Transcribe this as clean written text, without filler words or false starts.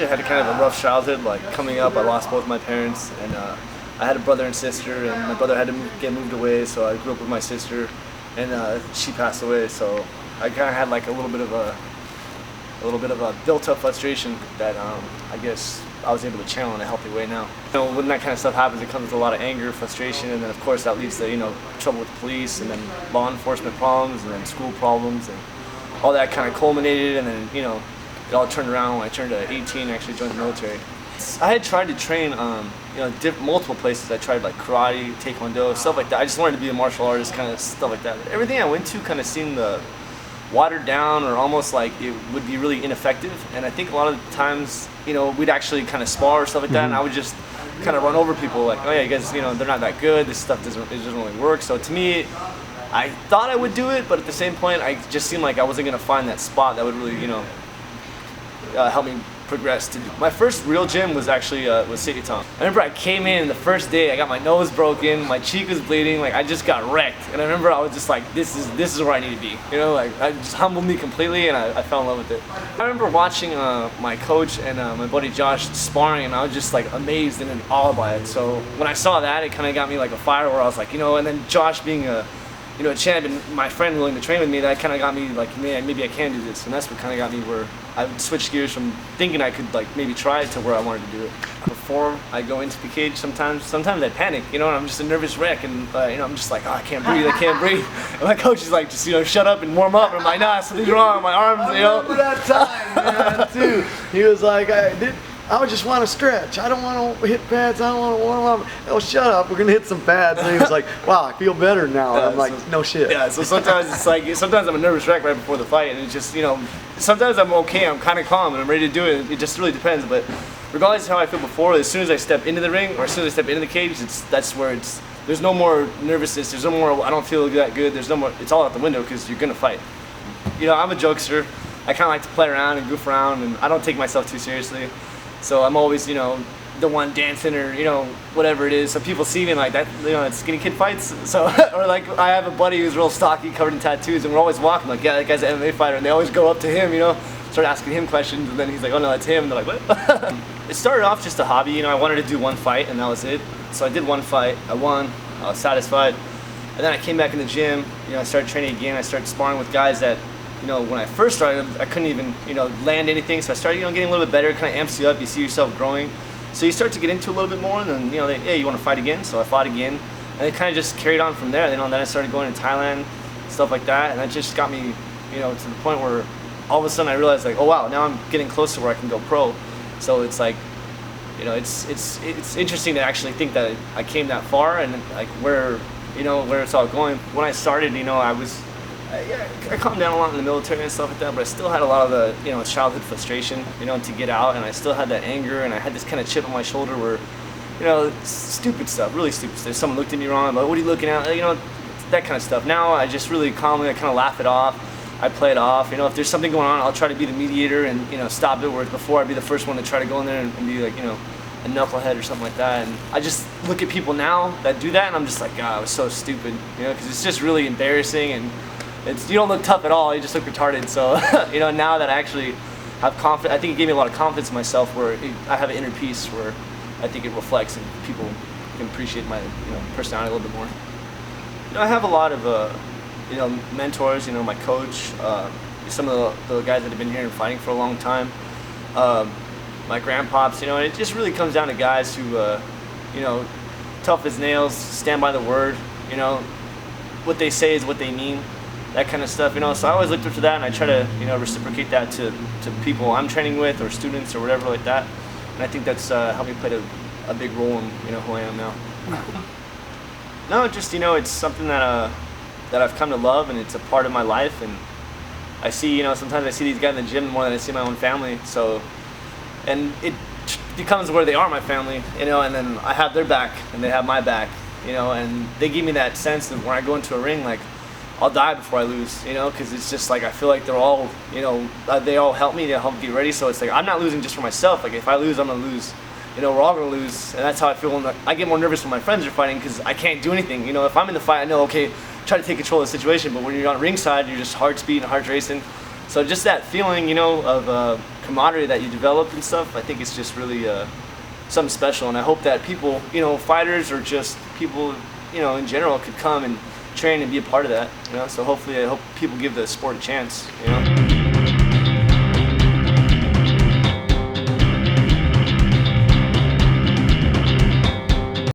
actually had kind of a rough childhood. Like coming up, I lost both my parents, and I had a brother and sister, and my brother had to get moved away, so I grew up with my sister, and she passed away. So I kind of had like a little bit of a built-up frustration that I guess I was able to channel in a healthy way now. You know, when that kind of stuff happens, it comes with a lot of anger, frustration, and then of course that leads to trouble with the police, and then law enforcement problems, and then school problems, and all that kind of culminated, and then it all turned around when I turned 18 and actually joined the military. I had tried to train multiple places. I tried like karate, taekwondo, stuff like that. I just wanted to be a martial artist, kind of stuff like that. But everything I went to kind of seemed watered down, or almost like it would be really ineffective. And I think a lot of the times, we'd actually kind of spar or stuff like that, and I would just kind of run over people like, oh yeah, you guys, they're not that good. This stuff doesn't really work. So to me, I thought I would do it, but at the same point, I just seemed like I wasn't gonna find that spot that would really, help me progress. My first real gym was actually Sityodtong. I remember I came in the first day, I got my nose broken, my cheek was bleeding, like I just got wrecked. And I remember I was just like, this is where I need to be. Like it just humbled me completely, and I fell in love with it. I remember watching my coach and my buddy Josh sparring, and I was just like amazed and in awe by it. So when I saw that, it kind of got me like a fire where I was like, and then Josh being a champion, my friend willing to train with me, that kind of got me like, man, maybe I can do this. And that's what kind of got me where I switched gears from thinking I could like maybe try it to where I wanted to do it. Before I go into the cage, sometimes I panic, and I'm just a nervous wreck, and I'm just like, oh, I can't breathe. And my coach is like, just shut up and warm up. And I'm like, nah, something's wrong. My arms, I remember that time, man, too. He was like, I just want to stretch. I don't want to hit pads. I don't want to warm up. Oh, shut up. We're going to hit some pads. And he was like, wow, I feel better now. And I'm like, no shit. Yeah, so sometimes it's like, sometimes I'm a nervous wreck right before the fight. And it's just, sometimes I'm okay. I'm kind of calm and I'm ready to do it. It just really depends. But regardless of how I feel before, as soon as I step into the ring or as soon as I step into the cage, that's where there's no more nervousness. There's no more, I don't feel that good. There's no more, it's all out the window because you're going to fight. I'm a jokester. I kind of like to play around and goof around, and I don't take myself too seriously. So I'm always, the one dancing or, whatever it is. So people see me like that, it's skinny kid fights. So, or like I have a buddy who's real stocky, covered in tattoos, and we're always walking like, yeah, that guy's an MMA fighter. And they always go up to him, start asking him questions, and then he's like, oh no, that's him. And they're like, what? It started off just a hobby. I wanted to do one fight, and that was it. So I did one fight, I won, I was satisfied. And then I came back in the gym, I started training again. I started sparring with guys that, when I first started, I couldn't even, land anything. So I started, getting a little bit better. It kind of amps you up. You see yourself growing. So you start to get into a little bit more, and then, hey, you want to fight again? So I fought again, and it kind of just carried on from there. Then I started going to Thailand, stuff like that, and that just got me, to the point where all of a sudden I realized, like, oh wow, now I'm getting close to where I can go pro. So it's like, it's interesting to actually think that I came that far, and like where it's all going. When I started, I calmed down a lot in the military and stuff like that, but I still had a lot of the, childhood frustration, to get out, and I still had that anger, and I had this kind of chip on my shoulder where, stupid stuff, really stupid stuff. If someone looked at me wrong, I'm like, what are you looking at? That kind of stuff. Now I just really calmly, I kind of laugh it off. I play it off. If there's something going on, I'll try to be the mediator and, stop it, whereas before I'd be the first one to try to go in there and be like, a knucklehead or something like that. And I just look at people now that do that, and I'm just like, God, I was so stupid, because it's just really embarrassing, and you don't look tough at all, you just look retarded. So, now that I actually have confidence, I think it gave me a lot of confidence in myself, where I have an inner peace where I think it reflects and people can appreciate my, personality a little bit more. I have a lot of, mentors, my coach, some of the guys that have been here and fighting for a long time, my grandpops, it just really comes down to guys who, tough as nails, stand by the word, what they say is what they mean. That kind of stuff, so I always looked up to that, and I try to, reciprocate that to people I'm training with or students or whatever like that, and I think that's helped me play a big role in, who I am now. No, just, it's something that I've come to love, and it's a part of my life, and I see, sometimes I see these guys in the gym more than I see my own family, so, and it becomes where they are my family, and then I have their back, and they have my back, and they give me that sense of when I go into a ring, like, I'll die before I lose, because it's just like I feel like they're all, they all help me, they help get ready. So it's like I'm not losing just for myself. Like if I lose, I'm gonna lose. We're all gonna lose, and that's how I feel when I get more nervous when my friends are fighting because I can't do anything. If I'm in the fight, I know okay, try to take control of the situation. But when you're on ringside, you're just heart's beating, heart's racing. So just that feeling, of camaraderie that you develop and stuff, I think it's just really something special. And I hope that people, you know, fighters or just people, you know, in general, could come and train and be a part of that. You know, so hopefully, I hope people give the sport a chance. You know.